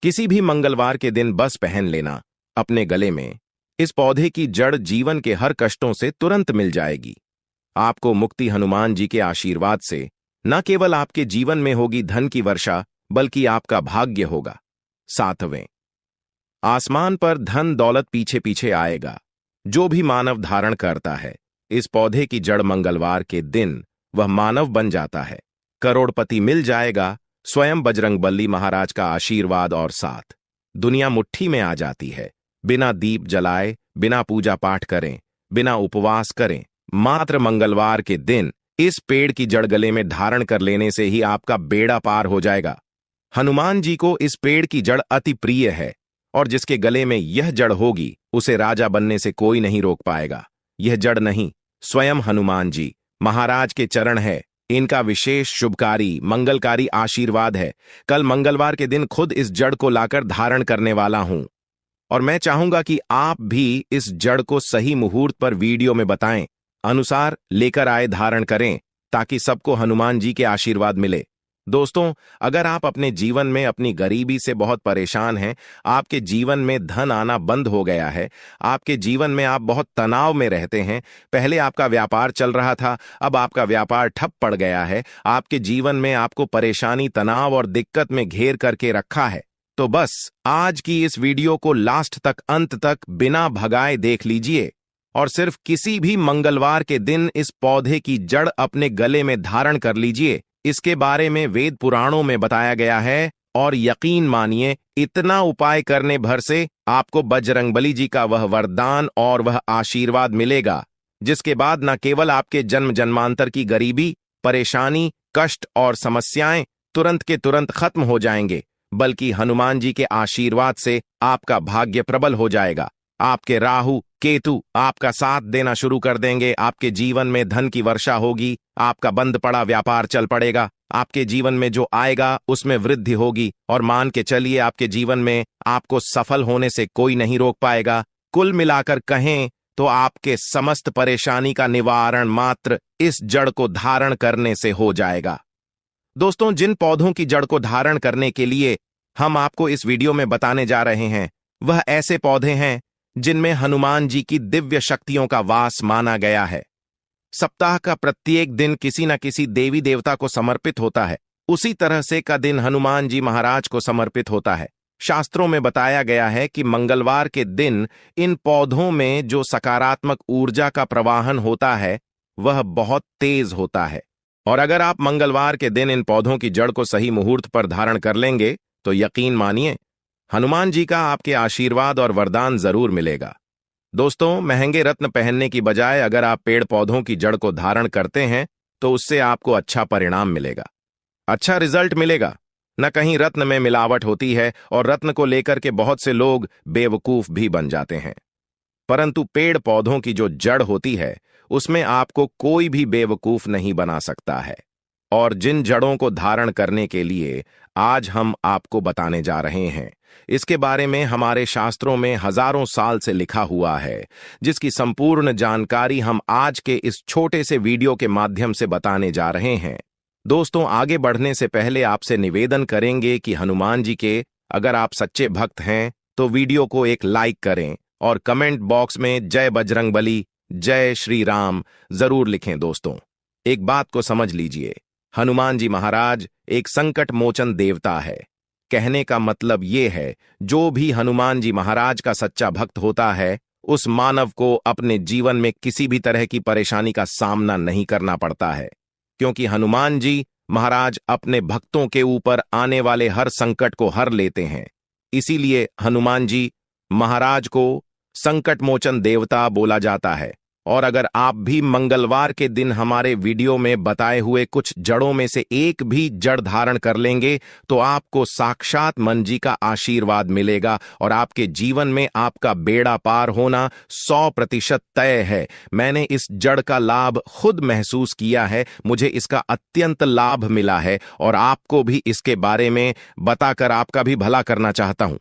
किसी भी मंगलवार के दिन बस पहन लेना अपने गले में। इस पौधे की जड़ जीवन के हर कष्टों से तुरंत मिल जाएगी। आपको मुक्ति हनुमान जी के आशीर्वाद से न केवल आपके जीवन में होगी धन की वर्षा, बल्कि आपका भाग्य होगा। 7वें, आसमान पर धन दौलत पीछे पीछे आएगा जो भी मानव धारण करता है। इस पौधे की जड़ मंगलवार के दिन वह मानव बन जाता है। करोड़पति मिल जाएगा। स्वयं बजरंगबली महाराज का आशीर्वाद और साथ दुनिया मुट्ठी में आ जाती है। बिना दीप जलाए, बिना पूजा पाठ करें, बिना उपवास करें, मात्र मंगलवार के दिन इस पेड़ की जड़ गले में धारण कर लेने से ही आपका बेड़ा पार हो जाएगा। हनुमान जी को इस पेड़ की जड़ अति प्रिय है और जिसके गले में यह जड़ होगी उसे राजा बनने से कोई नहीं रोक पाएगा। यह जड़ नहीं, स्वयं हनुमान जी महाराज के चरण है। इनका विशेष शुभकारी मंगलकारी आशीर्वाद है। कल मंगलवार के दिन खुद इस जड़ को लाकर धारण करने वाला हूं और मैं चाहूंगा कि आप भी इस जड़ को सही मुहूर्त पर वीडियो में बताएं अनुसार लेकर आए, धारण करें ताकि सबको हनुमान जी के आशीर्वाद मिले। दोस्तों, अगर आप अपने जीवन में अपनी गरीबी से बहुत परेशान हैं, आपके जीवन में धन आना बंद हो गया है, आपके जीवन में आप बहुत तनाव में रहते हैं, पहले आपका व्यापार चल रहा था, अब आपका व्यापार ठप पड़ गया है, आपके जीवन में आपको परेशानी, तनाव और दिक्कत में घेर करके रखा है, तो बस आज की इस वीडियो को लास्ट तक, अंत तक बिना भगाए देख लीजिए और सिर्फ किसी भी मंगलवार के दिन इस पौधे की जड़ अपने गले में धारण कर लीजिए। इसके बारे में वेद पुराणों में बताया गया है और यकीन मानिए, इतना उपाय करने भर से आपको बजरंगबली जी का वह वरदान और वह आशीर्वाद मिलेगा, जिसके बाद न केवल आपके जन्म जन्मांतर की गरीबी, परेशानी, कष्ट और समस्याएं तुरंत के तुरंत खत्म हो जाएंगे, बल्कि हनुमान जी के आशीर्वाद से आपका भाग्य प्रबल हो जाएगा। आपके राहु केतु आपका साथ देना शुरू कर देंगे। आपके जीवन में धन की वर्षा होगी। आपका बंद पड़ा व्यापार चल पड़ेगा। आपके जीवन में जो आएगा उसमें वृद्धि होगी और मान के चलिए आपके जीवन में आपको सफल होने से कोई नहीं रोक पाएगा। कुल मिलाकर कहें तो आपके समस्त परेशानी का निवारण मात्र इस जड़ को धारण करने से हो जाएगा। दोस्तों, जिन पौधों की जड़ को धारण करने के लिए हम आपको इस वीडियो में बताने जा रहे हैं, वह ऐसे पौधे हैं जिनमें हनुमान जी की दिव्य शक्तियों का वास माना गया है। सप्ताह का प्रत्येक दिन किसी न किसी देवी देवता को समर्पित होता है। उसी तरह से का दिन हनुमान जी महाराज को समर्पित होता है। शास्त्रों में बताया गया है कि मंगलवार के दिन इन पौधों में जो सकारात्मक ऊर्जा का प्रवाहन होता है वह बहुत तेज होता है और अगर आप मंगलवार के दिन इन पौधों की जड़ को सही मुहूर्त पर धारण कर लेंगे तो यकीन मानिए, हनुमान जी का आपके आशीर्वाद और वरदान जरूर मिलेगा। दोस्तों, महंगे रत्न पहनने की बजाय अगर आप पेड़ पौधों की जड़ को धारण करते हैं तो उससे आपको अच्छा परिणाम मिलेगा, अच्छा रिजल्ट मिलेगा। न कहीं रत्न में मिलावट होती है और रत्न को लेकर के बहुत से लोग बेवकूफ भी बन जाते हैं, परंतु पेड़ पौधों की जो जड़ होती है उसमें आपको कोई भी बेवकूफ नहीं बना सकता है। और जिन जड़ों को धारण करने के लिए आज हम आपको बताने जा रहे हैं, इसके बारे में हमारे शास्त्रों में हजारों साल से लिखा हुआ है, जिसकी संपूर्ण जानकारी हम आज के इस छोटे से वीडियो के माध्यम से बताने जा रहे हैं। दोस्तों, आगे बढ़ने से पहले आपसे निवेदन करेंगे कि हनुमान जी के अगर आप सच्चे भक्त हैं तो वीडियो को एक लाइक करें और कमेंट बॉक्स में जय बजरंगबली, जय श्री राम जरूर लिखें। दोस्तों, एक बात को समझ लीजिए, हनुमान जी महाराज एक संकट मोचन देवता है। कहने का मतलब ये है, जो भी हनुमान जी महाराज का सच्चा भक्त होता है उस मानव को अपने जीवन में किसी भी तरह की परेशानी का सामना नहीं करना पड़ता है, क्योंकि हनुमान जी महाराज अपने भक्तों के ऊपर आने वाले हर संकट को हर लेते हैं। इसीलिए हनुमान जी महाराज को संकट मोचन देवता बोला जाता है। और अगर आप भी मंगलवार के दिन हमारे वीडियो में बताए हुए कुछ जड़ों में से एक भी जड़ धारण कर लेंगे तो आपको साक्षात मन जी का आशीर्वाद मिलेगा और आपके जीवन में आपका बेड़ा पार होना 100% तय है। मैंने इस जड़ का लाभ खुद महसूस किया है, मुझे इसका अत्यंत लाभ मिला है और आपको भी इसके बारे में बताकर आपका भी भला करना चाहता हूं।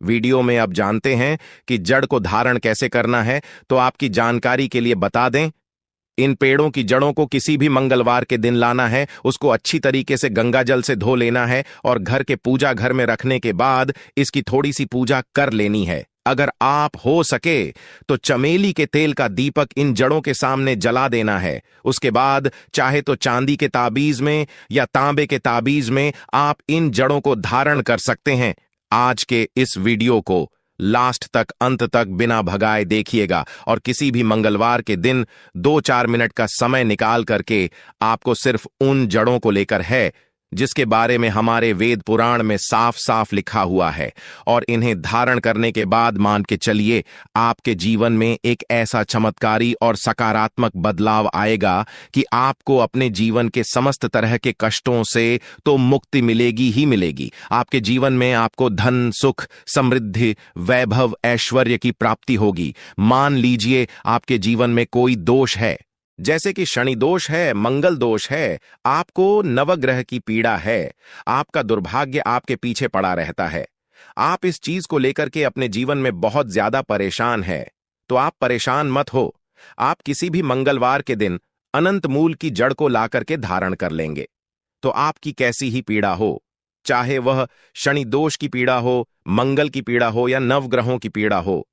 वीडियो में अब जानते हैं कि जड़ को धारण कैसे करना है, तो आपकी जानकारी के लिए बता दें, इन पेड़ों की जड़ों को किसी भी मंगलवार के दिन लाना है, उसको अच्छी तरीके से गंगा जल से धो लेना है और घर के पूजा घर में रखने के बाद इसकी थोड़ी सी पूजा कर लेनी है। अगर आप हो सके तो चमेली के तेल का दीपक इन जड़ों के सामने जला देना है। उसके बाद चाहे तो चांदी के ताबीज में या तांबे के ताबीज में आप इन जड़ों को धारण कर सकते हैं। आज के इस वीडियो को लास्ट तक, अंत तक बिना भगाए देखिएगा और किसी भी मंगलवार के दिन 2-4 मिनट का समय निकाल करके आपको सिर्फ उन जड़ों को लेकर है जिसके बारे में हमारे वेद पुराण में साफ साफ लिखा हुआ है, और इन्हें धारण करने के बाद मान के चलिए आपके जीवन में एक ऐसा चमत्कारी और सकारात्मक बदलाव आएगा कि आपको अपने जीवन के समस्त तरह के कष्टों से तो मुक्ति मिलेगी ही मिलेगी। आपके जीवन में आपको धन, सुख, समृद्धि, वैभव, ऐश्वर्य की प्राप्ति होगी। मान लीजिए आपके जीवन में कोई दोष है, जैसे कि शनि दोष है, मंगल दोष है, आपको नवग्रह की पीड़ा है, आपका दुर्भाग्य आपके पीछे पड़ा रहता है, आप इस चीज को लेकर के अपने जीवन में बहुत ज्यादा परेशान है, तो आप परेशान मत हो। आप किसी भी मंगलवार के दिन अनंत मूल की जड़ को ला करके धारण कर लेंगे तो आपकी कैसी ही पीड़ा हो, चाहे वह शनि दोष की पीड़ा हो, मंगल की पीड़ा हो या नवग्रहों की पीड़ा हो,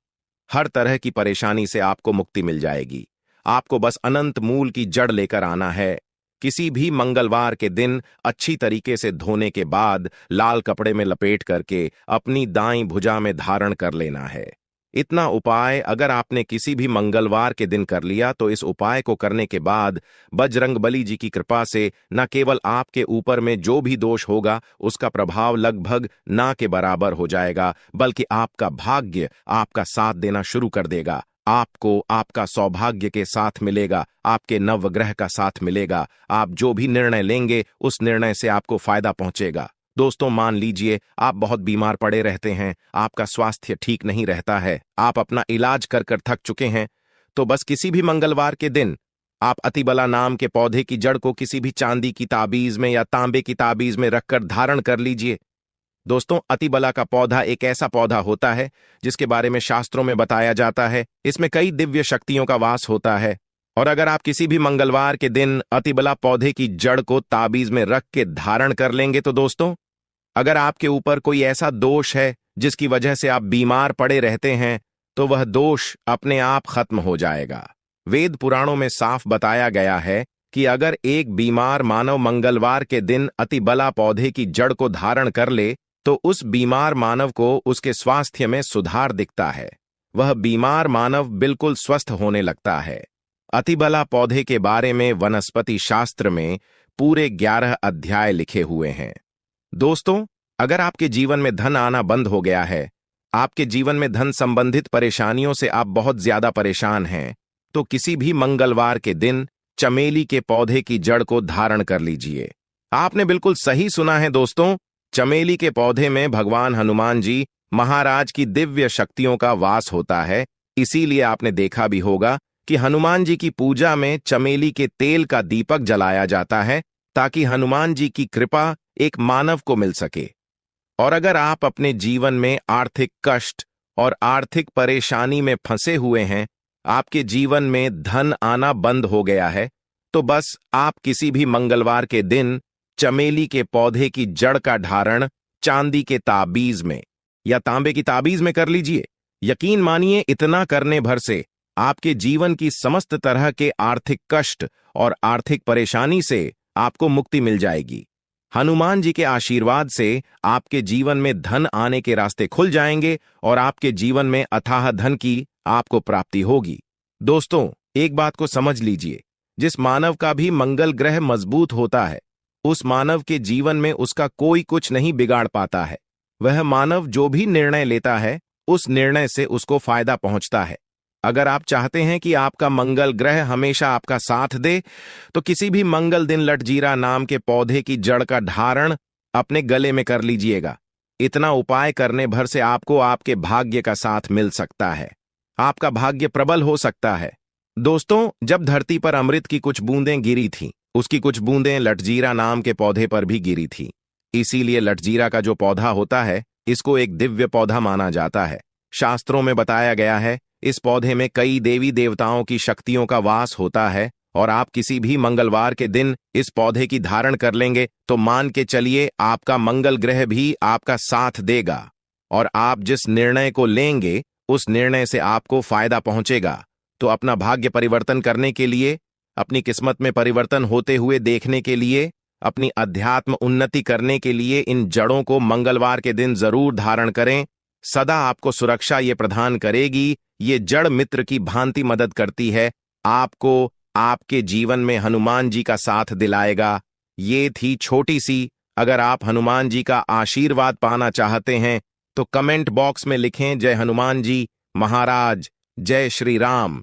हर तरह की परेशानी से आपको मुक्ति मिल जाएगी। आपको बस अनंत मूल की जड़ लेकर आना है। किसी भी मंगलवार के दिन अच्छी तरीके से धोने के बाद लाल कपड़े में लपेट करके अपनी दाईं भुजा में धारण कर लेना है। इतना उपाय अगर आपने किसी भी मंगलवार के दिन कर लिया तो इस उपाय को करने के बाद बजरंगबली जी की कृपा से न केवल आपके ऊपर में जो भी दोष होगा उसका प्रभाव लगभग ना के बराबर हो जाएगा, बल्कि आपका भाग्य आपका साथ देना शुरू कर देगा। आपको आपका सौभाग्य के साथ मिलेगा, आपके नवग्रह का साथ मिलेगा। आप जो भी निर्णय लेंगे उस निर्णय से आपको फायदा पहुंचेगा। दोस्तों, मान लीजिए आप बहुत बीमार पड़े रहते हैं, आपका स्वास्थ्य ठीक नहीं रहता है, आप अपना इलाज कर कर थक चुके हैं, तो बस किसी भी मंगलवार के दिन आप अतिबला नाम के पौधे की जड़ को किसी भी चांदी की ताबीज में या तांबे की ताबीज में रखकर धारण कर लीजिए। दोस्तों, अतिबला का पौधा एक ऐसा पौधा होता है जिसके बारे में शास्त्रों में बताया जाता है, इसमें कई दिव्य शक्तियों का वास होता है, और अगर आप किसी भी मंगलवार के दिन अतिबला पौधे की जड़ को ताबीज में रख के धारण कर लेंगे तो दोस्तों, अगर आपके ऊपर कोई ऐसा दोष है जिसकी वजह से आप बीमार पड़े रहते हैं तो वह दोष अपने आप खत्म हो जाएगा। वेद पुराणों में साफ बताया गया है कि अगर एक बीमार मानव मंगलवार के दिन अतिबला पौधे की जड़ को धारण कर ले तो उस बीमार मानव को उसके स्वास्थ्य में सुधार दिखता है, वह बीमार मानव बिल्कुल स्वस्थ होने लगता है। अतिबला पौधे के बारे में वनस्पति शास्त्र में पूरे 11 अध्याय लिखे हुए हैं। दोस्तों, अगर आपके जीवन में धन आना बंद हो गया है, आपके जीवन में धन संबंधित परेशानियों से आप बहुत ज्यादा परेशान हैं, तो किसी भी मंगलवार के दिन चमेली के पौधे की जड़ को धारण कर लीजिए। आपने बिल्कुल सही सुना है दोस्तों, चमेली के पौधे में भगवान हनुमान जी महाराज की दिव्य शक्तियों का वास होता है। इसीलिए आपने देखा भी होगा कि हनुमान जी की पूजा में चमेली के तेल का दीपक जलाया जाता है ताकि हनुमान जी की कृपा एक मानव को मिल सके। और अगर आप अपने जीवन में आर्थिक कष्ट और आर्थिक परेशानी में फंसे हुए हैं, आपके जीवन में धन आना बंद हो गया है, तो बस आप किसी भी मंगलवार के दिन चमेली के पौधे की जड़ का धारण चांदी के ताबीज में या तांबे की ताबीज में कर लीजिए। यकीन मानिए, इतना करने भर से आपके जीवन की समस्त तरह के आर्थिक कष्ट और आर्थिक परेशानी से आपको मुक्ति मिल जाएगी। हनुमान जी के आशीर्वाद से आपके जीवन में धन आने के रास्ते खुल जाएंगे और आपके जीवन में अथाह धन की आपको प्राप्ति होगी। दोस्तों, एक बात को समझ लीजिए, जिस मानव का भी मंगल ग्रह मजबूत होता है उस मानव के जीवन में उसका कोई कुछ नहीं बिगाड़ पाता है। वह मानव जो भी निर्णय लेता है उस निर्णय से उसको फायदा पहुंचता है। अगर आप चाहते हैं कि आपका मंगल ग्रह हमेशा आपका साथ दे तो किसी भी मंगल दिन लटजीरा नाम के पौधे की जड़ का धारण अपने गले में कर लीजिएगा। इतना उपाय करने भर से आपको आपके भाग्य का साथ मिल सकता है, आपका भाग्य प्रबल हो सकता है। दोस्तों, जब धरती पर अमृत की कुछ बूंदें गिरी थीं, उसकी कुछ बूंदें लटजीरा नाम के पौधे पर भी गिरी थी। इसीलिए लटजीरा का जो पौधा होता है इसको एक दिव्य पौधा माना जाता है। शास्त्रों में बताया गया है इस पौधे में कई देवी देवताओं की शक्तियों का वास होता है और आप किसी भी मंगलवार के दिन इस पौधे की धारण कर लेंगे तो मान के चलिए आपका मंगल ग्रह भी आपका साथ देगा और आप जिस निर्णय को लेंगे उस निर्णय से आपको फायदा पहुंचेगा। तो अपना भाग्य परिवर्तन करने के लिए, अपनी किस्मत में परिवर्तन होते हुए देखने के लिए, अपनी अध्यात्म उन्नति करने के लिए इन जड़ों को मंगलवार के दिन जरूर धारण करें। सदा आपको सुरक्षा ये प्रदान करेगी। ये जड़ मित्र की भांति मदद करती है, आपको आपके जीवन में हनुमान जी का साथ दिलाएगा। ये थी छोटी सी, अगर आप हनुमान जी का आशीर्वाद पाना चाहते हैं तो कमेंट बॉक्स में लिखें जय हनुमान जी महाराज, जय श्री राम।